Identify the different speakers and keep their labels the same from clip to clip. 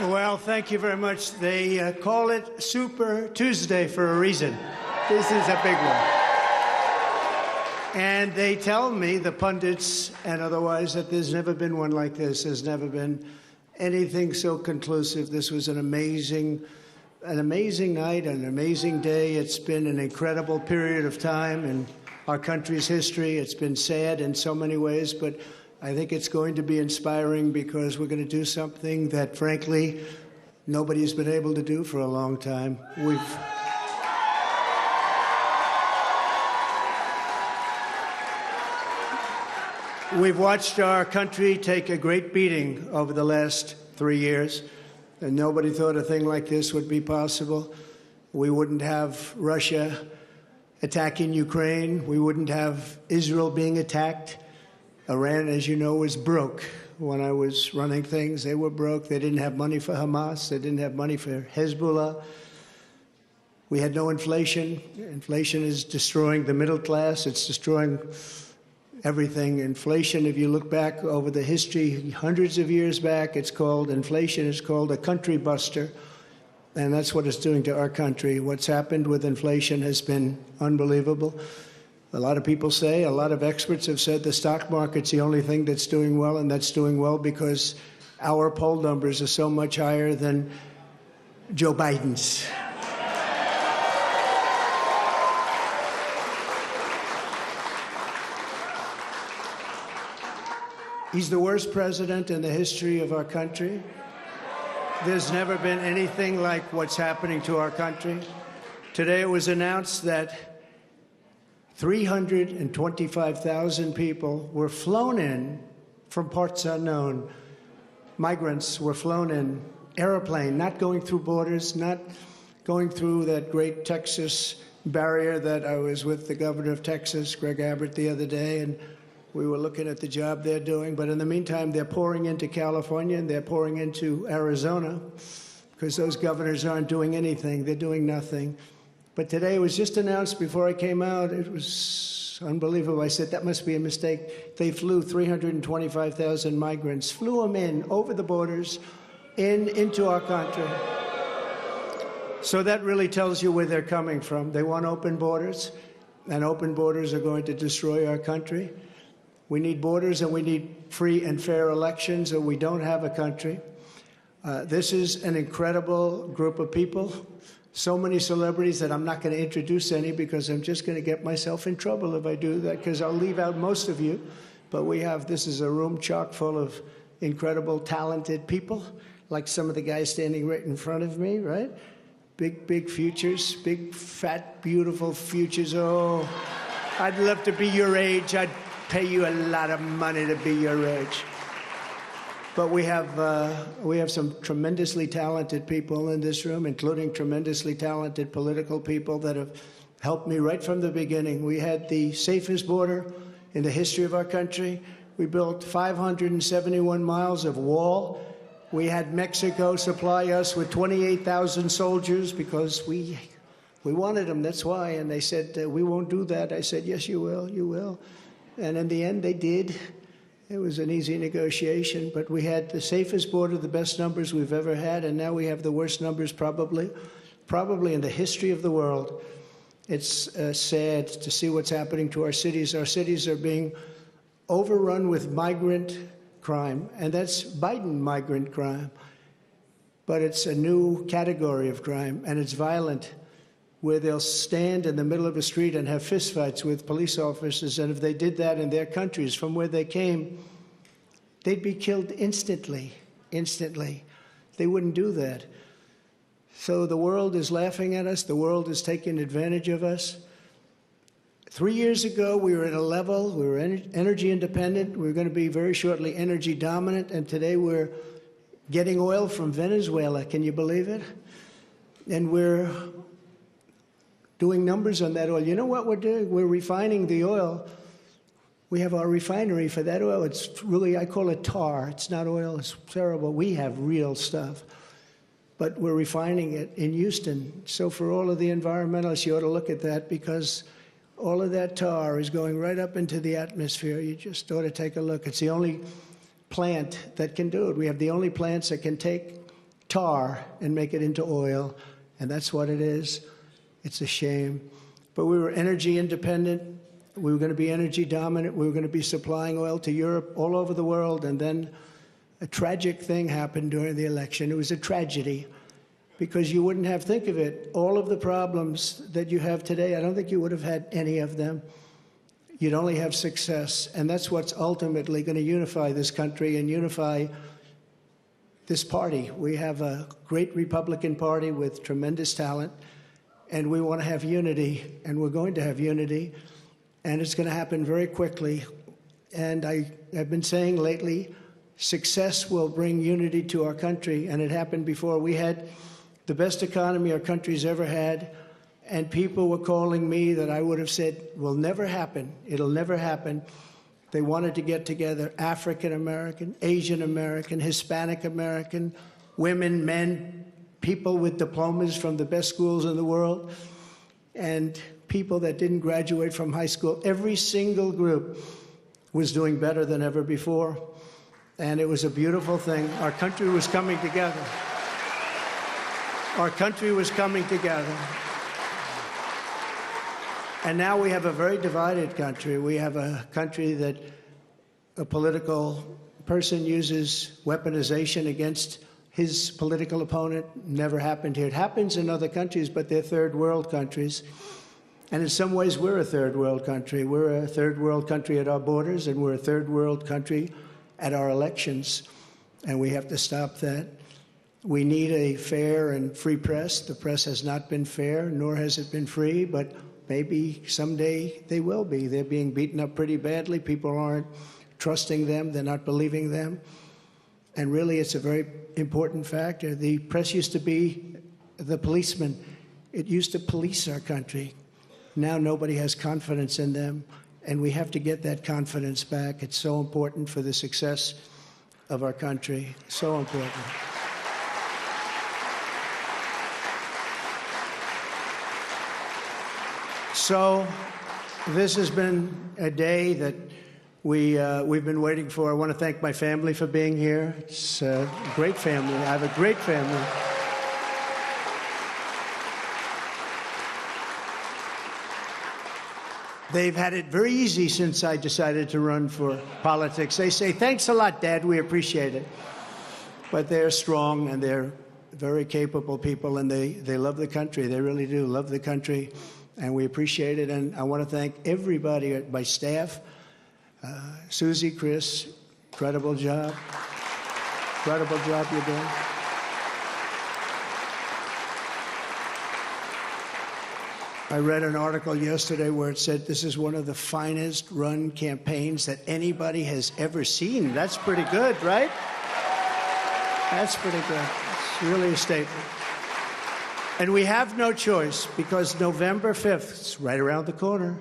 Speaker 1: Well, thank you very much. They call it Super Tuesday for a reason. This is a big one. And they tell me, the pundits and otherwise, that there's never been one like this. There's never been anything so conclusive. This was an amazing night, an amazing day. It's been an incredible period of time in our country's history. It's been sad in so many ways, but I think it's going to be inspiring because we're going to do something that, frankly, nobody's been able to do for a long time. We've watched our country take a great beating over the last 3 years, and nobody thought a thing like this would be possible. We wouldn't have Russia attacking Ukraine. We wouldn't have Israel being attacked. Iran, as you know, was broke. When I was running things, they were broke. They didn't have money for Hamas. They didn't have money for Hezbollah. We had no inflation. Inflation is destroying the middle class. It's destroying everything. Inflation, if you look back over the history, hundreds of years back, inflation is called a country buster. And that's what it's doing to our country. What's happened with inflation has been unbelievable. A lot of people say, a lot of experts have said the stock market's the only thing that's doing well, and that's doing well because our poll numbers are so much higher than Joe Biden's. He's the worst president in the history of our country. There's never been anything like what's happening to our country. Today it was announced that 325,000 people were flown in from parts unknown. Migrants were flown in, airplane, not going through borders, not going through that great Texas barrier that I was with the governor of Texas, Greg Abbott, the other day, and we were looking at the job they're doing. But in the meantime, they're pouring into California and they're pouring into Arizona because those governors aren't doing anything. They're doing nothing. But today it was just announced before I came out. It was unbelievable. I said, that must be a mistake. They flew 325,000 migrants, flew them in over the borders into our country. So that really tells you where they're coming from. They want open borders, and open borders are going to destroy our country. We need borders and we need free and fair elections, or we don't have a country. This is an incredible group of people. So many celebrities that I'm not going to introduce any because I'm just going to get myself in trouble if I do that, because I'll leave out most of you. But this is a room chock full of incredible, talented people, like some of the guys standing right in front of me, right? Big futures, big, fat, beautiful futures. Oh, I'd love to be your age. I'd pay you a lot of money to be your age. But we have some tremendously talented people in this room, including tremendously talented political people that have helped me right from the beginning. We had the safest border in the history of our country. We built 571 miles of wall. We had Mexico supply us with 28,000 soldiers because we wanted them, that's why. And they said, we won't do that. I said, yes, you will, you will. And in the end, they did. It was an easy negotiation, but we had the safest border, the best numbers we've ever had, and now we have the worst numbers probably in the history of the world. It's sad to see what's happening to our cities. Our cities are being overrun with migrant crime, and that's Biden migrant crime. But it's a new category of crime, and it's violent, where they'll stand in the middle of a street and have fistfights with police officers, and if they did that in their countries from where they came, they'd be killed instantly. They wouldn't do that. So the world is laughing at us. The world is taking advantage of us. 3 years ago, we were at a level, we were energy independent. We were going to be very shortly energy dominant, and today we're getting oil from Venezuela. Can you believe it? And we're doing numbers on that oil. You know what we're doing? We're refining the oil. We have our refinery for that oil. It's really, I call it tar. It's not oil. It's terrible. We have real stuff. But we're refining it in Houston. So for all of the environmentalists, you ought to look at that, because all of that tar is going right up into the atmosphere. You just ought to take a look. It's the only plant that can do it. We have the only plants that can take tar and make it into oil, and that's what it is. It's a shame. But we were energy independent. We were going to be energy dominant. We were going to be supplying oil to Europe, all over the world, and then a tragic thing happened during the election. It was a tragedy, because you wouldn't have, think of it, all of the problems that you have today, I don't think you would have had any of them. You'd only have success, and that's what's ultimately going to unify this country and unify this party. We have a great Republican Party with tremendous talent, and we want to have unity, and we're going to have unity, and it's going to happen very quickly. And I have been saying lately, success will bring unity to our country, and it happened before. We had the best economy our country's ever had, and people were calling me that I would have said will never happen. It'll never happen. They wanted to get together, African American, Asian American, Hispanic American, women, men, people with diplomas from the best schools in the world, and people that didn't graduate from high school. Every single group was doing better than ever before, and it was a beautiful thing. Our country was coming together. Our country was coming together. And now we have a very divided country. We have a country that a political person uses weaponization against his political opponent. Never happened here. It happens in other countries, but they're third world countries. And in some ways, we're a third world country. We're a third world country at our borders, and we're a third world country at our elections. And we have to stop that. We need a fair and free press. The press has not been fair, nor has it been free, but maybe someday they will be. They're being beaten up pretty badly. People aren't trusting them. They're not believing them. And really, it's a very important factor. The press used to be the policeman. It used to police our country. Now nobody has confidence in them, and we have to get that confidence back. It's so important for the success of our country. So important. So this has been a day that we've been waiting for. I want to thank my family for being here. It's a great family. I have a great family. They've had it very easy since I decided to run for politics. They say, "Thanks a lot, Dad. We appreciate it." But they're strong, and they're very capable people, and they love the country. They really do love the country. And we appreciate it. And I want to thank everybody at my staff. Susie, Chris, incredible job. Incredible job you're doing. I read an article yesterday where it said this is one of the finest run campaigns that anybody has ever seen. That's pretty good, right? That's pretty good. It's really a statement. And we have no choice, because November 5th, it's right around the corner,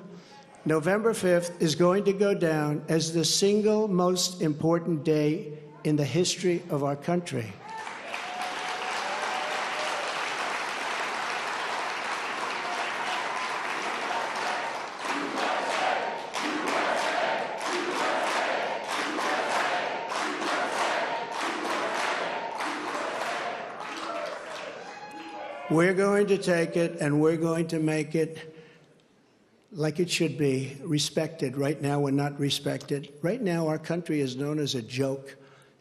Speaker 1: November 5th is going to go down as the single most important day in the history of our country. We're going to take it, and we're going to make it like it should be, respected. Right now, we're not respected. Right now, our country is known as a joke.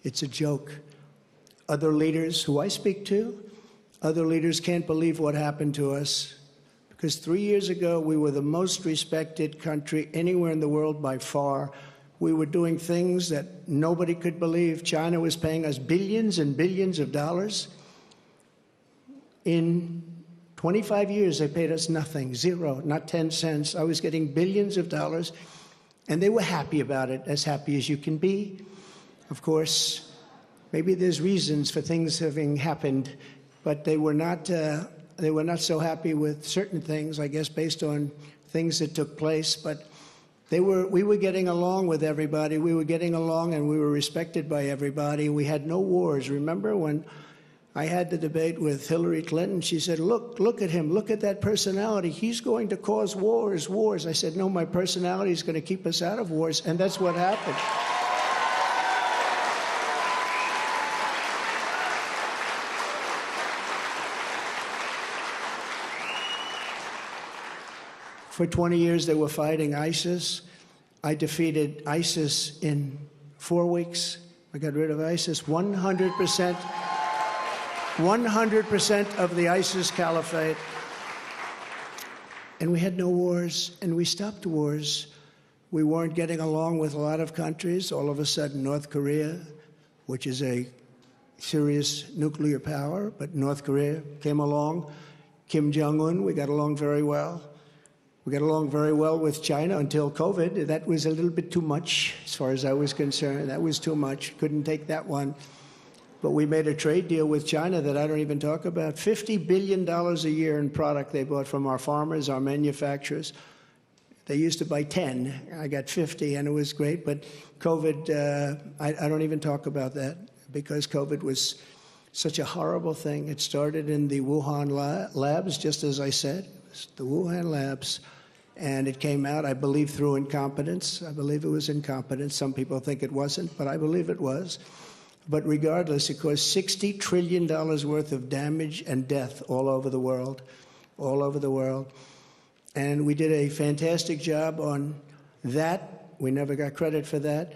Speaker 1: It's a joke. Other leaders who I speak to, other leaders can't believe what happened to us, because 3 years ago, we were the most respected country anywhere in the world by far. We were doing things that nobody could believe. China was paying us billions and billions of dollars. In 25 years, they paid us nothing, zero, not 10 cents. I was getting billions of dollars, and they were happy about it, as happy as you can be. Of course, maybe there's reasons for things having happened, but they were not so happy with certain things, I guess, based on things that took place. But we were getting along with everybody. We were getting along, and we were respected by everybody. We had no wars. Remember when I had the debate with Hillary Clinton? She said, look at him, look at that personality. He's going to cause wars. I said, no, my personality is going to keep us out of wars, and that's what happened. For 20 years, they were fighting ISIS. I defeated ISIS in 4 weeks. I got rid of ISIS. 100% of the ISIS caliphate. And we had no wars, and we stopped wars. We weren't getting along with a lot of countries. All of a sudden, North Korea, which is a serious nuclear power, but North Korea came along. Kim Jong-un, we got along very well. We got along very well with China until COVID. That was a little bit too much, as far as I was concerned. That was too much. Couldn't take that one. But we made a trade deal with China that I don't even talk about. $50 billion a year in product they bought from our farmers, our manufacturers. They used to buy 10. I got 50, and it was great. But COVID, I don't even talk about that, because COVID was such a horrible thing. It started in the Wuhan labs, just as I said, the Wuhan labs. And it came out, I believe, through incompetence. I believe it was incompetence. Some people think it wasn't, but I believe it was. But regardless, it caused $60 trillion worth of damage and death all over the world, all over the world. And we did a fantastic job on that. We never got credit for that.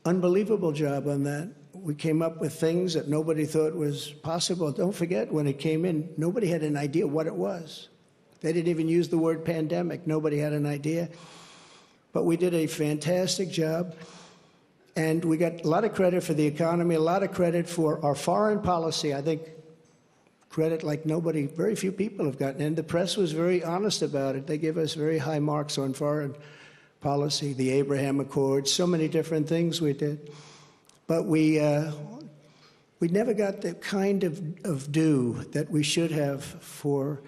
Speaker 1: Unbelievable job on that. We came up with things that nobody thought was possible. Don't forget, when it came in, nobody had an idea what it was. They didn't even use the word pandemic. Nobody had an idea. But we did a fantastic job. And we got a lot of credit for the economy, a lot of credit for our foreign policy. I think credit like nobody, very few people have gotten. And the press was very honest about it. They gave us very high marks on foreign policy, the Abraham Accords, so many different things we did. But we never got the kind of due that we should have for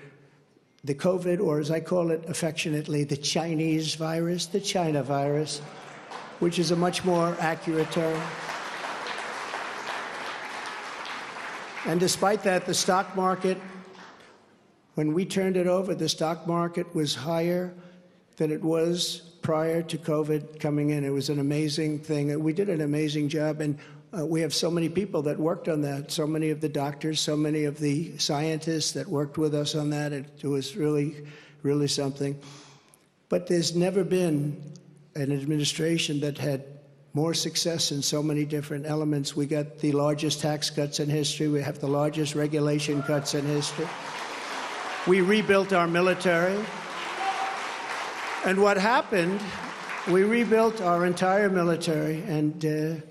Speaker 1: the COVID, or as I call it affectionately, the Chinese virus, the China virus, which is a much more accurate term. And despite that, the stock market, when we turned it over, the stock market was higher than it was prior to COVID coming in. It was an amazing thing. We did an amazing job, and we have so many people that worked on that, so many of the doctors, so many of the scientists that worked with us on that. It was really, really something. But there's never been an administration that had more success in so many different elements. We got the largest tax cuts in history. We have the largest regulation cuts in history. We rebuilt our military. And what happened, we rebuilt our entire military, and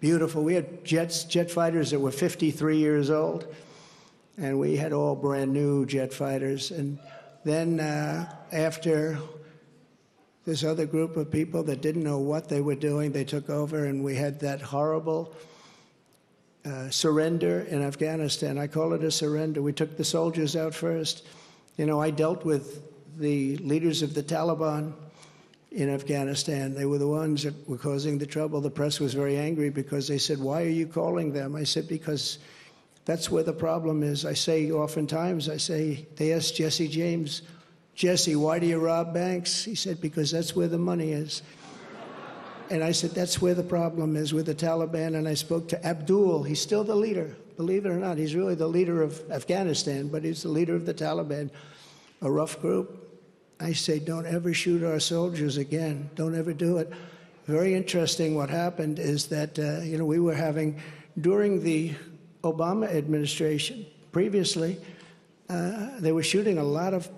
Speaker 1: beautiful. We had jet fighters that were 53 years old, and we had all brand new jet fighters. And then after this other group of people that didn't know what they were doing, they took over, and we had that horrible surrender in Afghanistan. I call it a surrender. We took the soldiers out first. You know, I dealt with the leaders of the Taliban in Afghanistan. They were the ones that were causing the trouble. The press was very angry because they said, "Why are you calling them?" I said, "Because that's where the problem is." I say oftentimes, they asked Jesse James, "Jesse, why do you rob banks?" He said, "Because that's where the money is." And I said, that's where the problem is with the Taliban. And I spoke to Abdul. He's still the leader. Believe it or not, he's really the leader of Afghanistan, but he's the leader of the Taliban, a rough group. I say, don't ever shoot our soldiers again. Don't ever do it. Very interesting what happened is that, we were having, during the Obama administration, previously, they were shooting a lot of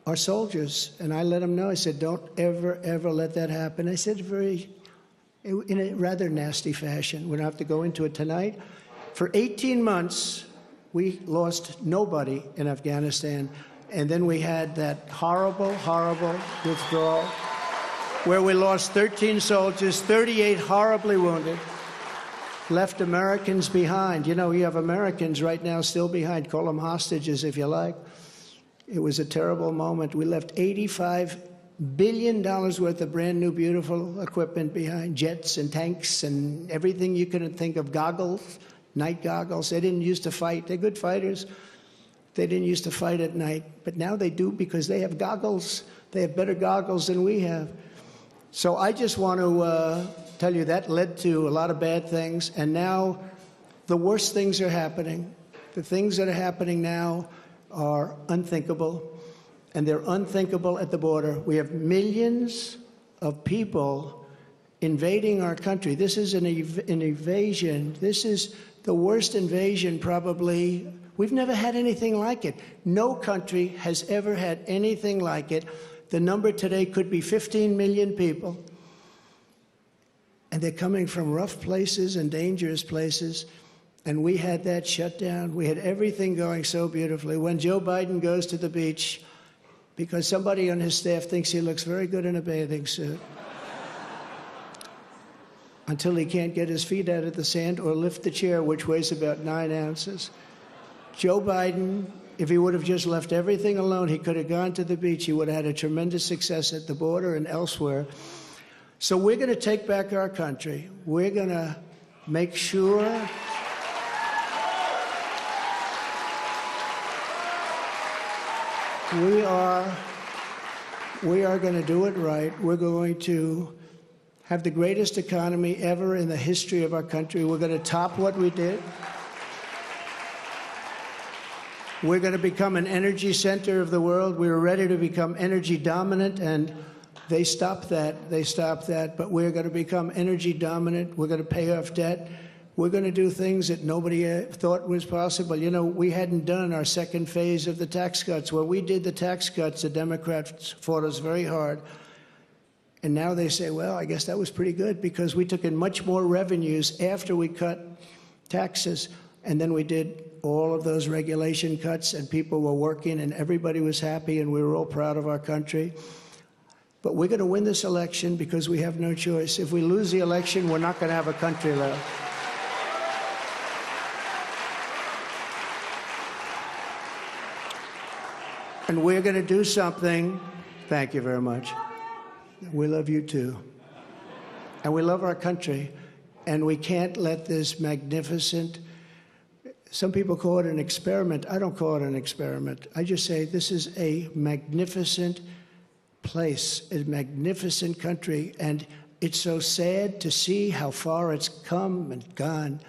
Speaker 1: our soldiers. And I let them know, I said, don't ever, ever let that happen. I said in a rather nasty fashion. We don't have to go into it tonight. For 18 months, we lost nobody in Afghanistan. And then we had that horrible, horrible withdrawal where we lost 13 soldiers, 38 horribly wounded, left Americans behind. You know, you have Americans right now still behind. Call them hostages if you like. It was a terrible moment. We left $85 billion worth of brand new, beautiful equipment behind, jets and tanks and everything you couldn't think of, goggles, night goggles. They didn't used to fight. They're good fighters. They didn't used to fight at night, but now they do because they have goggles. They have better goggles than we have. So I just want to tell you that led to a lot of bad things, and now the worst things are happening. The things that are happening now are unthinkable. and they're unthinkable at the border. We have millions of people invading our country. This is an invasion. This is the worst invasion probably. We've never had anything like it. No country has ever had anything like it. The number today could be 15 million people. And they're coming from rough places and dangerous places. And we had that shut down. We had everything going so beautifully. When Joe Biden goes to the beach, because somebody on his staff thinks he looks very good in a bathing suit, until he can't get his feet out of the sand or lift the chair, which weighs about 9 ounces. Joe Biden, if he would have just left everything alone, he could have gone to the beach. He would have had a tremendous success at the border and elsewhere. So we're going to take back our country. We're going to make sure we are going to do it right. We're going to have the greatest economy ever in the history of our country. We're going to top what we did. We're going to become an energy center of the world. We were ready to become energy dominant, and they stopped that. They stopped that. But we're going to become energy dominant. We're going to pay off debt. We're going to do things that nobody thought was possible. You know, we hadn't done our second phase of the tax cuts. When we did the tax cuts, the Democrats fought us very hard. And now they say, well, I guess that was pretty good because we took in much more revenues after we cut taxes. And then we did all of those regulation cuts, and people were working, and everybody was happy, and we were all proud of our country. But we're going to win this election because we have no choice. If we lose the election, we're not going to have a country left. And we're going to do something. Thank you very much. We love you too. And we love our country. And we can't let this magnificent, some people call it an experiment. I don't call it an experiment. I just say this is a magnificent place, a magnificent country. And it's so sad to see how far it's come and gone.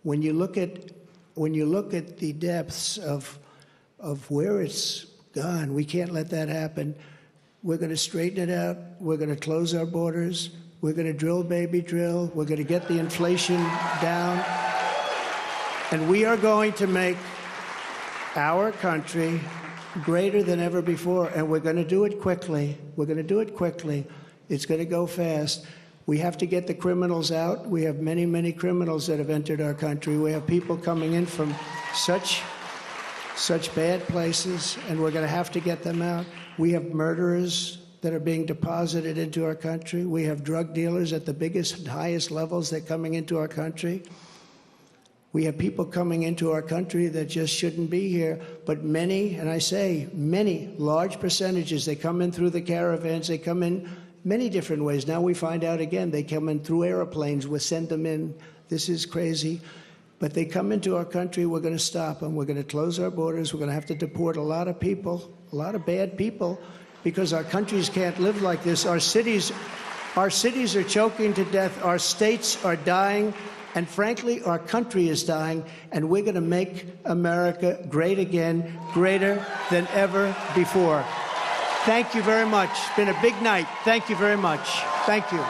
Speaker 1: When you look at the depths of where it's gone, we can't let that happen. We're going to straighten it out. We're going to close our borders. We're going to drill, baby, drill. We're going to get the inflation down. And we are going to make our country greater than ever before. And we're going to do it quickly. We're going to do it quickly. It's going to go fast. We have to get the criminals out. We have many, many criminals that have entered our country. We have people coming in from such bad places, and we're going to have to get them out. We have murderers that are being deposited into our country. We have drug dealers at the biggest and highest levels that are coming into our country. We have people coming into our country that just shouldn't be here. But many, and I say many, large percentages, they come in through the caravans. They come in many different ways. Now we find out again, they come in through airplanes. We send them in. This is crazy. But they come into our country, we're going to stop them. We're going to close our borders. We're going to have to deport a lot of people, a lot of bad people, because our countries can't live like this. Our cities are choking to death. Our states are dying. And frankly, our country is dying. And we're going to make America great again, greater than ever before. Thank you very much. It's been a big night. Thank you very much. Thank you.